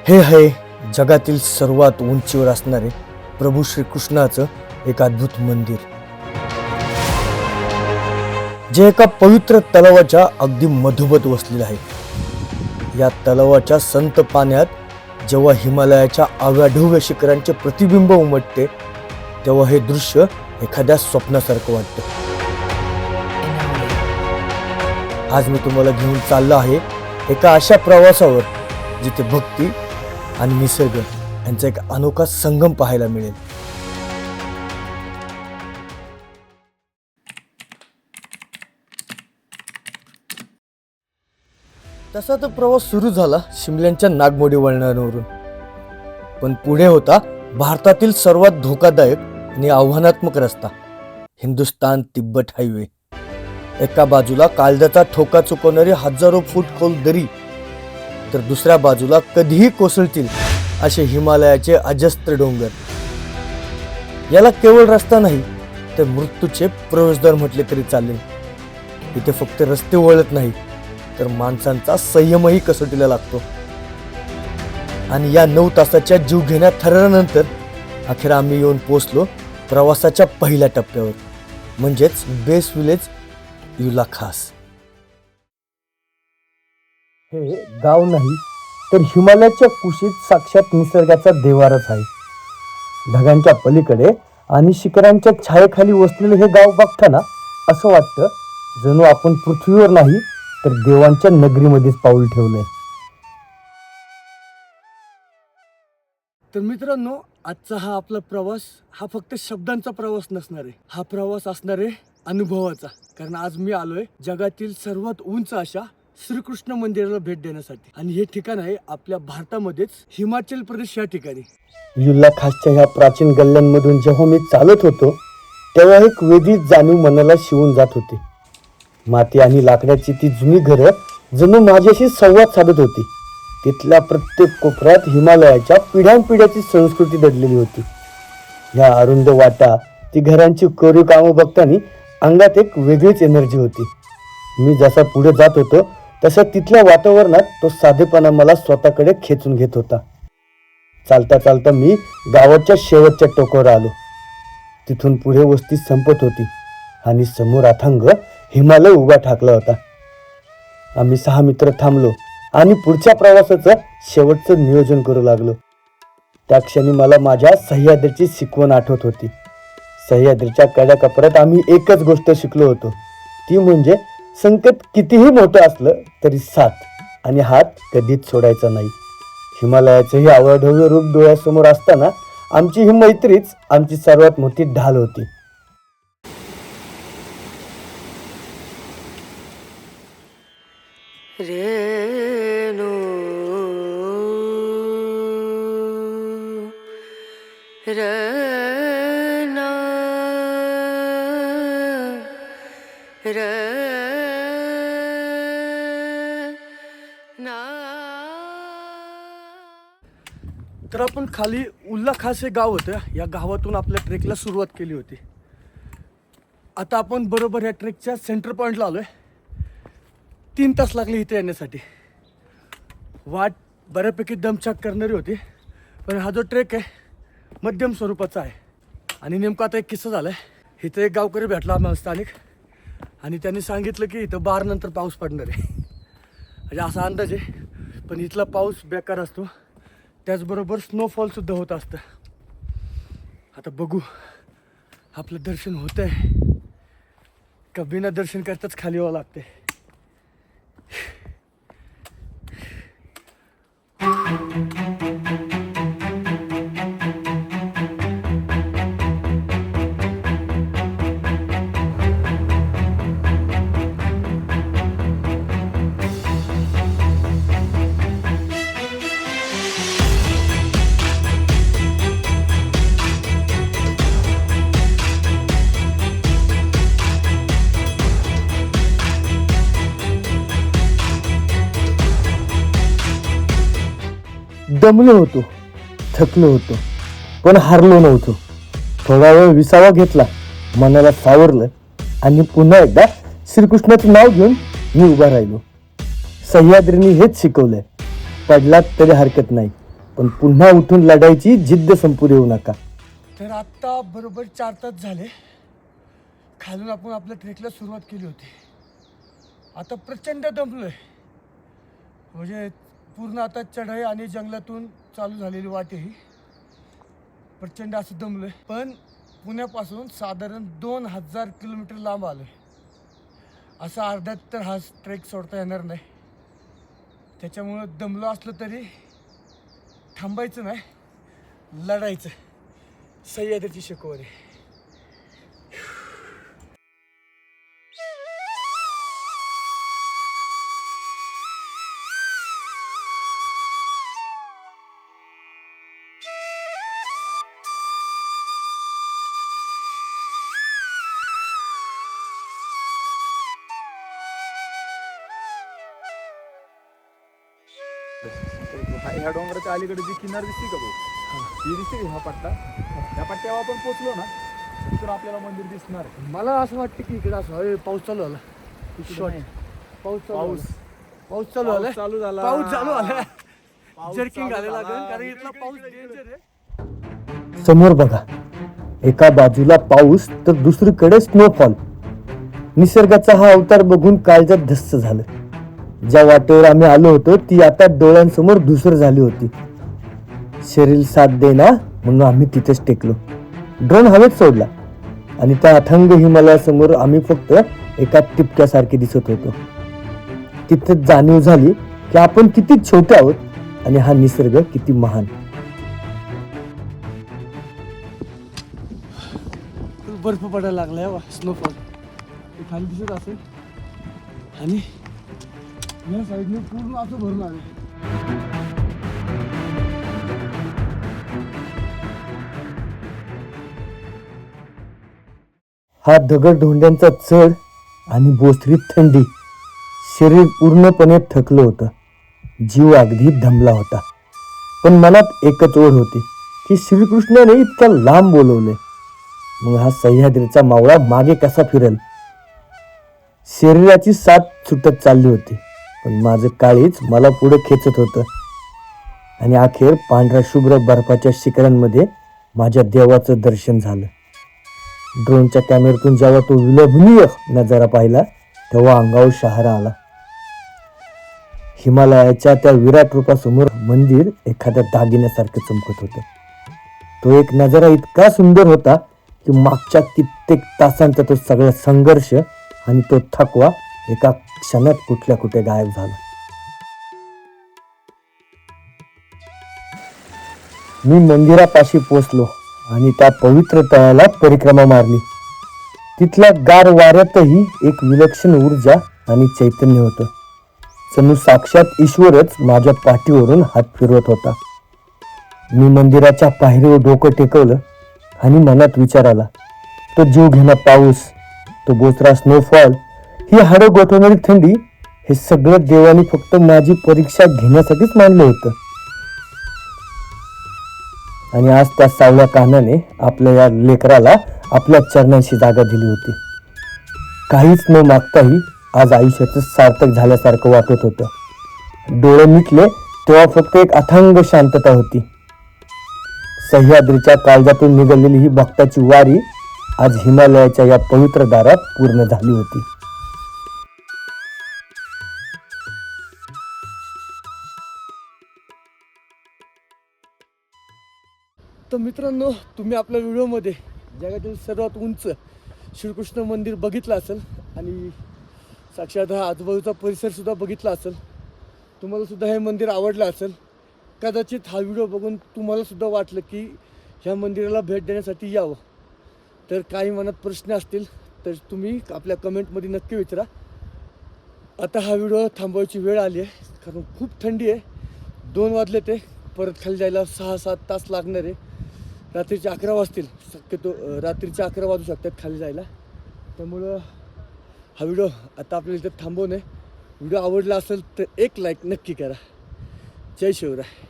हे आहे जगातील सर्वात उंचीवर असणारे प्रभू श्रीकृष्णाचं एक अद्भुत मंदिर, जे एका पवित्र तलावाच्या अगदी मधोमध वसलेलं आहे. या तलावाच्या संत पाण्यात जेव्हा हिमालयाच्या अवाढव्य शिखरांचे प्रतिबिंब उमटते, तेव्हा हे दृश्य एखाद्या स्वप्नासारखं वाटतं. आज मी तुम्हाला घेऊन चाललो आहे एका अशा प्रवासावर जिथे भक्ती आणि निसर्ग यांचा एक अनोखा संगम पाहायला मिळेल. तसा तो प्रवास सुरू झाला शिमल्याच्या नागमोडी वळणावरून, पण पुढे होता भारतातील सर्वात धोकादायक आणि आव्हानात्मक रस्ता, हिंदुस्थान तिब्बत हायवे. एका बाजूला काळजाचा ठोका चुकवणारी हजारो फूट खोल दरी, तर दुसऱ्या बाजूला कधीही कोसळतील असे हिमालयाचे अजस्त्र डोंगर. याला केवळ रस्ता नाही तर मृत्यूचे प्रवेशद्वार म्हटले तरी चालेल. इथे फक्त रस्ते वळत नाही तर माणसांचा संयमही कसोटीला लागतो. आणि या 9 तासाच्या जीवघेण्या थरारानंतर अखेर आम्ही येऊन पोहोचलो प्रवासाच्या पहिल्या टप्प्यावर, म्हणजेच बेस विलेज युला खास. हे गाव नाही तर हिमालयाच्या कुशीत साक्षात निसर्गाचा देवारच आहे. ढगांच्या पलीकडे आणि शिखरांच्या छायेखाली वसलेले हे गाव बघताना असं वाटतं जणू आपण पृथ्वीवर नाही तर देवांच्या नगरीमध्येच पाऊल ठेवलंय. तर मित्रांनो, आजचा हा आपला प्रवास हा फक्त शब्दांचा प्रवास नसणार आहे, हा प्रवास असणार आहे अनुभवाचा. कारण आज मी आलोय जगातील सर्वात उंच अशा श्रीकृष्ण मंदिराला भेट देण्यासाठी. आणि हे ठिकाण आहे आपल्या भारतामध्येच हिमाचल प्रदेश या ठिकाणी. युल्ला खासच्या ह्या प्राचीन गल्ल्यांमधून जेव्हा मी चालत होतो तेव्हा एक वेगळीच जाणीव मनाला शिवून जात होती. माती आणि लाकडाची ती जुनी घरं जणू माझ्याशी संवाद साधत होती. तिथल्या प्रत्येक कोपऱ्यात हिमालयाच्या पिढ्यानपिढ्याची संस्कृती दडलेली होती. ह्या अरुंद वाटा, ती घरांची कोरीव कामं बघताना अंगात एक वेगळीच एनर्जी होती. मी जसा पुढे जात होतो तसं तिथल्या वातावरणात तो साधेपणा मला स्वतःकडे खेचून घेत होता. चालता चालता मी गावाच्या शेवटच्या टोकावर आलो. तिथून पुढे वस्ती संपत होती आणि समोर अथांग हिमालय उभा ठाकला होता. आम्ही 6 मित्र थांबलो आणि पुढच्या प्रवासाचं शेवटचं नियोजन करू लागलो. त्या क्षणी मला माझ्या सह्याद्रीची शिकवण आठवत होती. सह्याद्रीच्या कड्याकपऱ्यात आम्ही एकच गोष्ट शिकलो होतो, ती म्हणजे संकट कितीही मोठं असलं तरी साथ आणि हात कधीच सोडायचा नाही. हिमालयाचं हे अवाढव्य रूप डोळ्यासमोर असताना आमची ही मैत्रीच आमची सर्वात मोठी ढाल होती. रेणू रना रना. तर आपण खाली उल्ला खास हे गाव होतं, या गावातून आपल्या ट्रेकला सुरुवात केली होती. आता आपण बरोबर या ट्रेकच्या सेंटर पॉईंटला आलोय. 3 तास लागले इथे येण्यासाठी. वाट बऱ्यापैकी दमछाक करणारी होती, पण हा जो ट्रेक आहे मध्यम स्वरूपाचा आहे. आणि नेमका आता एक किस्सा झाला आहे. इथं एक गावकरी भेटला आम्हाला स्थानिक, आणि त्यांनी सांगितलं की इथं 12 नंतर पाऊस पडणार आहे. म्हणजे असा अंदाज आहे, पण इथला पाऊस बेकार असतो, त्याचबरोबर स्नोफॉलसुद्धा होत असतं. आता बघू आपलं दर्शन होतं आहे का बिना दर्शन करताच खाली यावं लागतंय. दमलो होतो, थकलो होतो, पण हारलो नव्हतो. थोडा वेळ विसावा घेतला, मनाला सावरलं आणि पुन्हा एकदा श्रीकृष्णाचं नाव घेऊन मी उभा राहिलो. सह्याद्रीने हेच शिकवलंय, पडलात तरी हरकत नाही, पण पुन्हा उठून लढायची जिद्द संपू देऊ नका. तर आत्ता बरोबर 4 तास झाले खालून आपण आपल्या ट्रेकला सुरुवात केली होती. आता प्रचंड दमलोय. म्हणजे पूर्ण आता चढाई आणि जंगलातून चालू झालेली वाट ही प्रचंड असं दमलोय. पण पुण्यापासून साधारण 2000 किलोमीटर लांब आलोय. असं अर्ध्यात तर हा ट्रेक सोडता येणार नाही. त्याच्यामुळं दमलो असलो तरी थांबायचं नाही, लढायचं. सह्याद्रीची शिकवण आहे. ह्या डोंगराच्या अलीकडे जी किनार दिसते का भाऊ, ही दिसते का ह्या पट्टा, ह्या पट्ट्यावर आपण पोचलो ना तिथून आपल्याला मंदिर दिसणार आहे. मला असं वाटतं की इकडे असं अरे पाऊस चालू झाला. शॉर्ट पाऊस चालू पाऊस झाला. पाऊस चालू झाला. चालू झाला. पाऊस चालू झाला. पाऊस जर्किंग चालू घालायला झाला. लागेल कारण इथला पाऊस डेंजर आहे. समोर बघा, एका बाजूला पाऊस तर दुसरीकडे स्नोफॉल. निसर्गाचा हा अवतार बघून काळजात धस्स झालं. ज्या वाटेवर आम्ही आलो होतो ती आता डोळ्यांसमोर धुसर झाली होती. शरीर साथ देना म्हणून आम्ही तिथेच टेकलो. ड्रोन हवेत सोडला आणि त्या अथांग हिमालयासमोर आम्ही फक्त एका टिपक्यासारखे दिसत होतो. तिथेच जाणीव झाली की आपण किती छोटे आहोत आणि हा निसर्ग किती महान. बर्फ पडायला लागलाय वा, स्नोफॉल खाली दिसत असेल. आणि या साईडने पूर्ण असं भरून आलं. हा दगडधोंड्यांचा चढ आणि बोचरीत थंडी. शरीर पूर्णपणे थकलं होतं. जीव अगदी दमला होता. पण मनात एकच ओढ होती की श्रीकृष्णाने इतक्या लांब बोलवले, मग हा सह्याद्रीचा मावळा मागे कसा फिरेल. शरीराची साथ सुटत चालली होती, पण माझं काळीच मला पुढे खेचत होतं. आणि अखेर पांढऱ्या शुभ्र बर्फाच्या शिखरांमध्ये माझ्या देवाचं दर्शन झालं. ड्रोनच्या कॅमेऱ्यातून जेव्हा तो विलोभनीय नजारा पाहिला तेव्हा अंगावर शहारा आला. हिमालयाच्या त्या विराट रूपासमोर मंदिर एखाद्या दागिन्यासारखं चमकत होतं. तो एक नजारा इतका सुंदर होता की मागच्या कित्येक तासांचा तो सगळा संघर्ष आणि तो थकवा एका क्षणात कुठल्या कुठे गायब झाला. मी मंदिरापाशी पोचलो आणि त्या पवित्र तळाला परिक्रमा मारली. तिथल्या गार वाऱ्यातही एक विलक्षण ऊर्जा आणि चैतन्य होतं. जणू साक्षात ईश्वरच माझ्या पाठीवरून हात फिरवत होता. मी मंदिराच्या पायरीवर डोकं टेकवलं आणि मनात विचार आला, तो जीव घेणा पाऊस, तो बोचरा स्नोफॉल, ही हाडं गोठवणारी थंडी, हे सगळं देवाने फक्त माझी परीक्षा घेण्यासाठीच मानलं होतं. आणि आज त्या सावल्या कानाने आपल्या या लेकराला आपल्या चरणांशी जागा दिली होती. काहीच न मागताही आज आयुष्याचं सार्थक झाल्यासारखं वाटत होतं. डोळे मिटले तेव्हा फक्त एक अथांग शांतता होती. सह्याद्रीच्या काळजातून निघालेली ही भक्ताची वारी आज हिमालयाच्या या पवित्र दारात पूर्ण झाली होती. तर मित्रांनो, तुम्ही आपल्या व्हिडिओमध्ये जगातील सर्वात उंच श्रीकृष्ण मंदिर बघितलं असेल आणि साक्षात हा आजूबाजूचा परिसरसुद्धा बघितला असेल. तुम्हाला सुद्धा हे मंदिर आवडलं असेल. कदाचित हा व्हिडिओ बघून तुम्हालासुद्धा वाटलं की ह्या मंदिराला भेट देण्यासाठी यावं. तर काही मनात प्रश्न असतील तर तुम्ही आपल्या कमेंटमध्ये नक्की विचारा. आता हा व्हिडिओ थांबवायची वेळ आली आहे कारण खूप थंडी आहे. 2 वाजले ते परत खाली जायला 6-7 तास लागणार आहे. रात्रीचे 11 वाजतील, शक्यतो रात्रीचे 11 वाजू शकतात खाली जायला. त्यामुळं हा व्हिडिओ आता आपल्याला इथं थांबवणे. व्हिडिओ आवडला असेल तर एक लाईक नक्की करा. जय शिवराय.